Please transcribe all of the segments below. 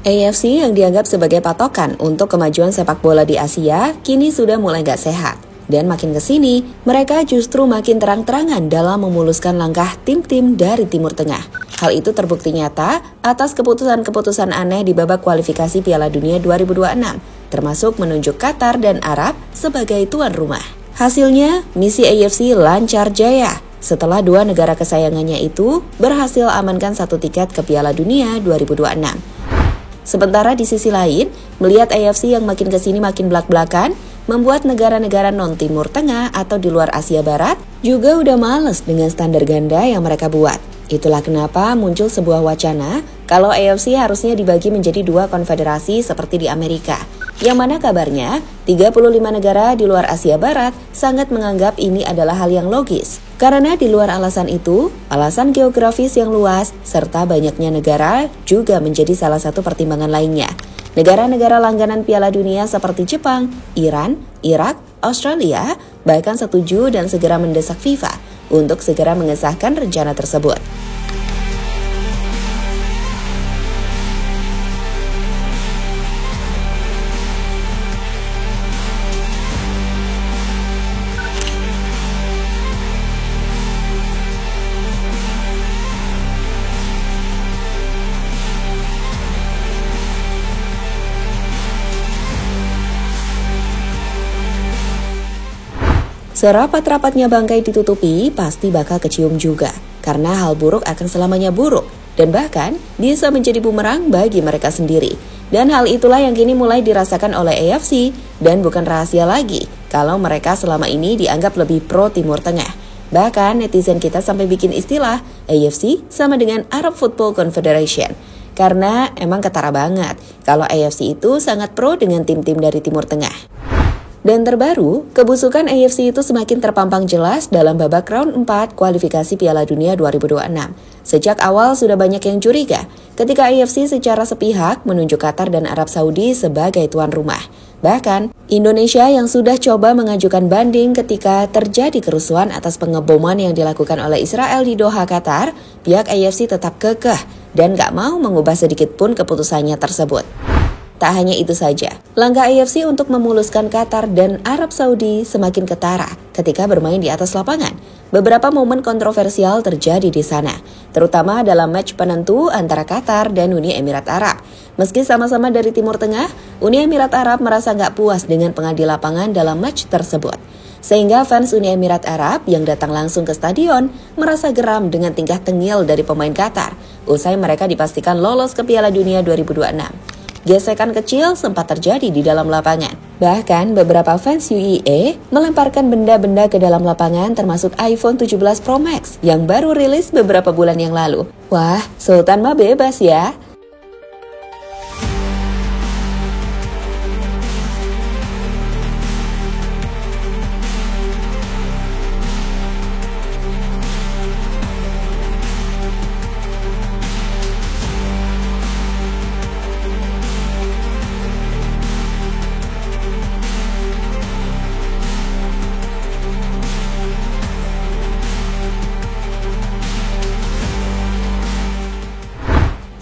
AFC yang dianggap sebagai patokan untuk kemajuan sepak bola di Asia kini sudah mulai gak sehat. Dan makin kesini, mereka justru makin terang-terangan dalam memuluskan langkah tim-tim dari Timur Tengah. Hal itu terbukti nyata atas keputusan-keputusan aneh di babak kualifikasi Piala Dunia 2026, termasuk menunjuk Qatar dan Arab sebagai tuan rumah. Hasilnya, misi AFC lancar jaya setelah dua negara kesayangannya itu berhasil amankan satu tiket ke Piala Dunia 2026. Sementara di sisi lain, melihat AFC yang makin kesini makin belak-belakan, membuat negara-negara non-Timur Tengah atau di luar Asia Barat juga udah males dengan standar ganda yang mereka buat. Itulah kenapa muncul sebuah wacana kalau AFC harusnya dibagi menjadi dua konfederasi seperti di Amerika. Yang mana kabarnya 35 negara di luar Asia Barat sangat menganggap ini adalah hal yang logis. Karena di luar alasan itu, alasan geografis yang luas serta banyaknya negara juga menjadi salah satu pertimbangan lainnya. Negara-negara langganan Piala Dunia seperti Jepang, Iran, Irak, Australia bahkan setuju dan segera mendesak FIFA untuk segera mengesahkan rencana tersebut. Serapat-rapatnya bangkai ditutupi, pasti bakal kecium juga. Karena hal buruk akan selamanya buruk. Dan bahkan bisa menjadi bumerang bagi mereka sendiri. Dan hal itulah yang kini mulai dirasakan oleh AFC. Dan bukan rahasia lagi, kalau mereka selama ini dianggap lebih pro Timur Tengah. Bahkan netizen kita sampai bikin istilah AFC sama dengan Arab Football Confederation. Karena emang ketara banget kalau AFC itu sangat pro dengan tim-tim dari Timur Tengah. Dan terbaru, kebusukan AFC itu semakin terpampang jelas dalam babak round 4 kualifikasi Piala Dunia 2026. Sejak awal sudah banyak yang curiga ketika AFC secara sepihak menunjuk Qatar dan Arab Saudi sebagai tuan rumah. Bahkan, Indonesia yang sudah coba mengajukan banding ketika terjadi kerusuhan atas pengeboman yang dilakukan oleh Israel di Doha, Qatar, pihak AFC tetap kekeh dan gak mau mengubah sedikit pun keputusannya tersebut. Tak hanya itu saja, langkah AFC untuk memuluskan Qatar dan Arab Saudi semakin ketara ketika bermain di atas lapangan. Beberapa momen kontroversial terjadi di sana, terutama dalam match penentu antara Qatar dan Uni Emirat Arab. Meski sama-sama dari Timur Tengah, Uni Emirat Arab merasa nggak puas dengan pengadil lapangan dalam match tersebut. Sehingga fans Uni Emirat Arab yang datang langsung ke stadion merasa geram dengan tingkah tengil dari pemain Qatar, usai mereka dipastikan lolos ke Piala Dunia 2026. Gesekan kecil sempat terjadi di dalam lapangan. Bahkan beberapa fans UAE melemparkan benda-benda ke dalam lapangan termasuk iPhone 17 Pro Max yang baru rilis beberapa bulan yang lalu. Wah, Sultan mah bebas ya.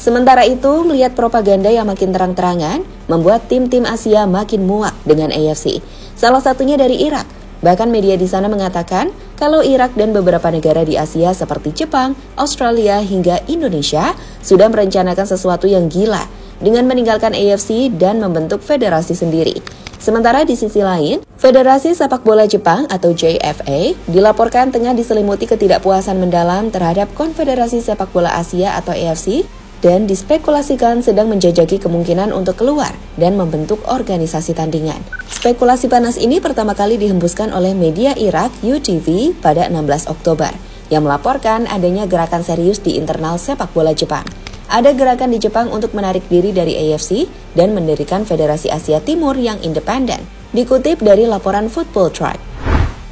Sementara itu, melihat propaganda yang makin terang-terangan, membuat tim-tim Asia makin muak dengan AFC. Salah satunya dari Irak. Bahkan media di sana mengatakan kalau Irak dan beberapa negara di Asia seperti Jepang, Australia, hingga Indonesia sudah merencanakan sesuatu yang gila dengan meninggalkan AFC dan membentuk federasi sendiri. Sementara di sisi lain, Federasi Sepak Bola Jepang atau JFA dilaporkan tengah diselimuti ketidakpuasan mendalam terhadap Konfederasi Sepak Bola Asia atau AFC dan dispekulasikan sedang menjajaki kemungkinan untuk keluar dan membentuk organisasi tandingan. Spekulasi panas ini pertama kali dihembuskan oleh media Irak UTV pada 16 Oktober yang melaporkan adanya gerakan serius di internal sepak bola Jepang. Ada gerakan di Jepang untuk menarik diri dari AFC dan mendirikan Federasi Asia Timur yang independen, dikutip dari laporan Football Tribe.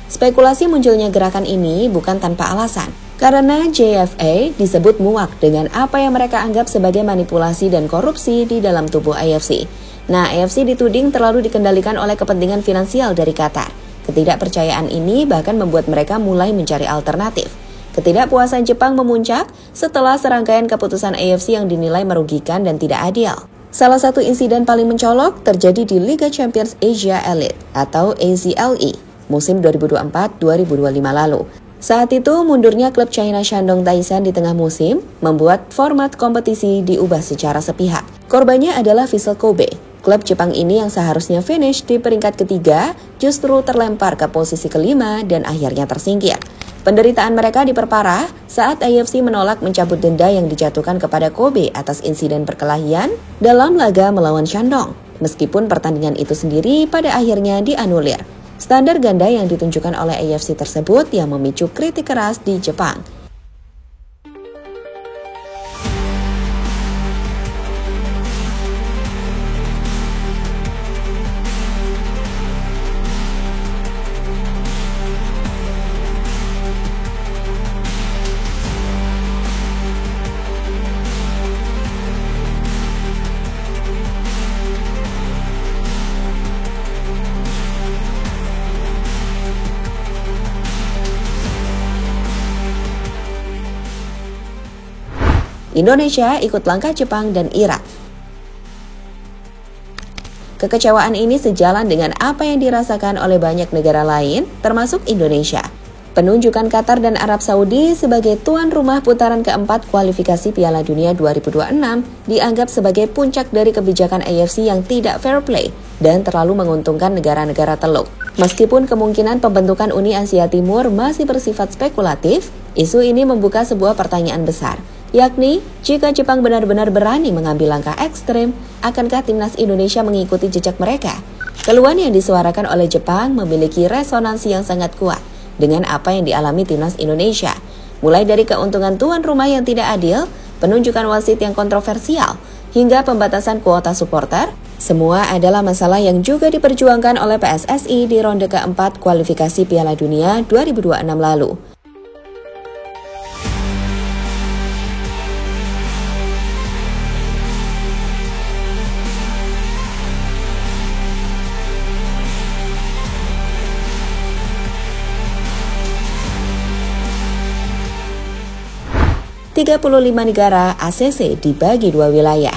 Spekulasi munculnya gerakan ini bukan tanpa alasan. Karena JFA disebut muak dengan apa yang mereka anggap sebagai manipulasi dan korupsi di dalam tubuh AFC. Nah, AFC dituding terlalu dikendalikan oleh kepentingan finansial dari Qatar. Ketidakpercayaan ini bahkan membuat mereka mulai mencari alternatif. Ketidakpuasan Jepang memuncak setelah serangkaian keputusan AFC yang dinilai merugikan dan tidak adil. Salah satu insiden paling mencolok terjadi di Liga Champions Asia Elite atau AZLE musim 2024-2025 lalu. Saat itu, mundurnya klub China Shandong Taishan di tengah musim membuat format kompetisi diubah secara sepihak. Korbannya adalah Vissel Kobe. Klub Jepang ini yang seharusnya finish di peringkat ketiga justru terlempar ke posisi kelima dan akhirnya tersingkir. Penderitaan mereka diperparah saat AFC menolak mencabut denda yang dijatuhkan kepada Kobe atas insiden perkelahian dalam laga melawan Shandong. Meskipun pertandingan itu sendiri pada akhirnya dianulir. Standar ganda yang ditunjukkan oleh AFC tersebut yang memicu kritik keras di Jepang. Indonesia ikut langkah Jepang dan Irak. Kekecewaan ini sejalan dengan apa yang dirasakan oleh banyak negara lain, termasuk Indonesia. Penunjukan Qatar dan Arab Saudi sebagai tuan rumah putaran keempat kualifikasi Piala Dunia 2026 dianggap sebagai puncak dari kebijakan AFC yang tidak fair play dan terlalu menguntungkan negara-negara teluk. Meskipun kemungkinan pembentukan Uni Asia Timur masih bersifat spekulatif, isu ini membuka sebuah pertanyaan besar. Yakni, jika Jepang benar-benar berani mengambil langkah ekstrem, akankah timnas Indonesia mengikuti jejak mereka? Keluhan yang disuarakan oleh Jepang memiliki resonansi yang sangat kuat dengan apa yang dialami timnas Indonesia. Mulai dari keuntungan tuan rumah yang tidak adil, penunjukan wasit yang kontroversial, hingga pembatasan kuota supporter, semua adalah masalah yang juga diperjuangkan oleh PSSI di ronde keempat kualifikasi Piala Dunia 2026 lalu. ...35 negara ACC dibagi dua wilayah.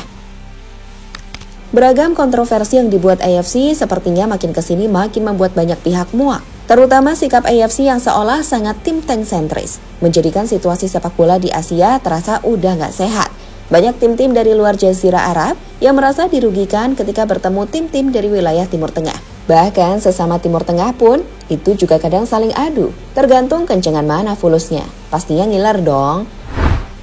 Beragam kontroversi yang dibuat AFC sepertinya makin kesini makin membuat banyak pihak muak. Terutama sikap AFC yang seolah sangat tim tank sentris, menjadikan situasi sepak bola di Asia terasa udah nggak sehat. Banyak tim-tim dari luar Jazirah Arab yang merasa dirugikan ketika bertemu tim-tim dari wilayah Timur Tengah. Bahkan sesama Timur Tengah pun itu juga kadang saling adu, tergantung kencengan mana fulusnya. Pastinya ngiler dong.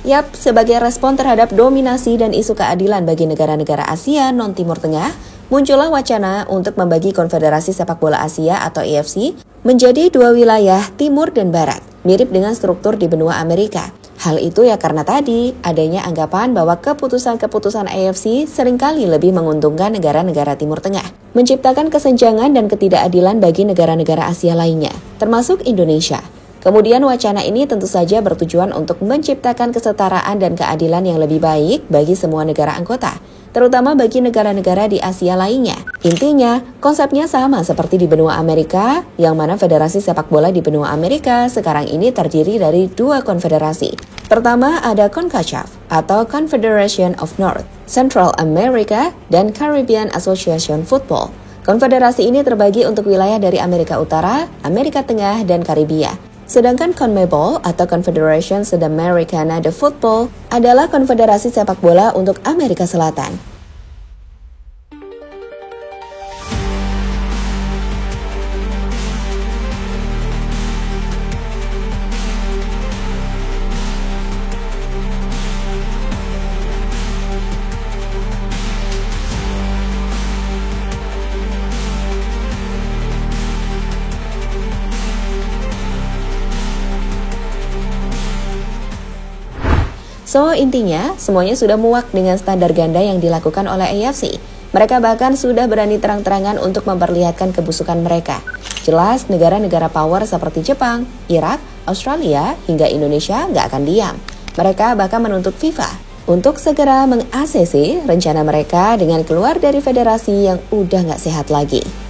Yap, sebagai respon terhadap dominasi dan isu keadilan bagi negara-negara Asia non-Timur Tengah, muncullah wacana untuk membagi Konfederasi Sepak Bola Asia atau AFC menjadi dua wilayah Timur dan Barat, mirip dengan struktur di benua Amerika. Hal itu ya karena tadi adanya anggapan bahwa keputusan-keputusan AFC seringkali lebih menguntungkan negara-negara Timur Tengah, menciptakan kesenjangan dan ketidakadilan bagi negara-negara Asia lainnya, termasuk Indonesia. Kemudian wacana ini tentu saja bertujuan untuk menciptakan kesetaraan dan keadilan yang lebih baik bagi semua negara anggota, terutama bagi negara-negara di Asia lainnya. Intinya, konsepnya sama seperti di benua Amerika, yang mana federasi sepak bola di benua Amerika sekarang ini terdiri dari dua konfederasi. Pertama ada CONCACAF atau Confederation of North, Central America, dan Caribbean Association Football. Konfederasi ini terbagi untuk wilayah dari Amerika Utara, Amerika Tengah, dan Karibia. Sedangkan CONMEBOL atau Confederation Sudamericana de Football adalah konfederasi sepak bola untuk Amerika Selatan. So, intinya, semuanya sudah muak dengan standar ganda yang dilakukan oleh AFC. Mereka bahkan sudah berani terang-terangan untuk memperlihatkan kebusukan mereka. Jelas, negara-negara power seperti Jepang, Irak, Australia, hingga Indonesia nggak akan diam. Mereka bahkan menuntut FIFA untuk segera meng-ACC rencana mereka dengan keluar dari federasi yang udah nggak sehat lagi.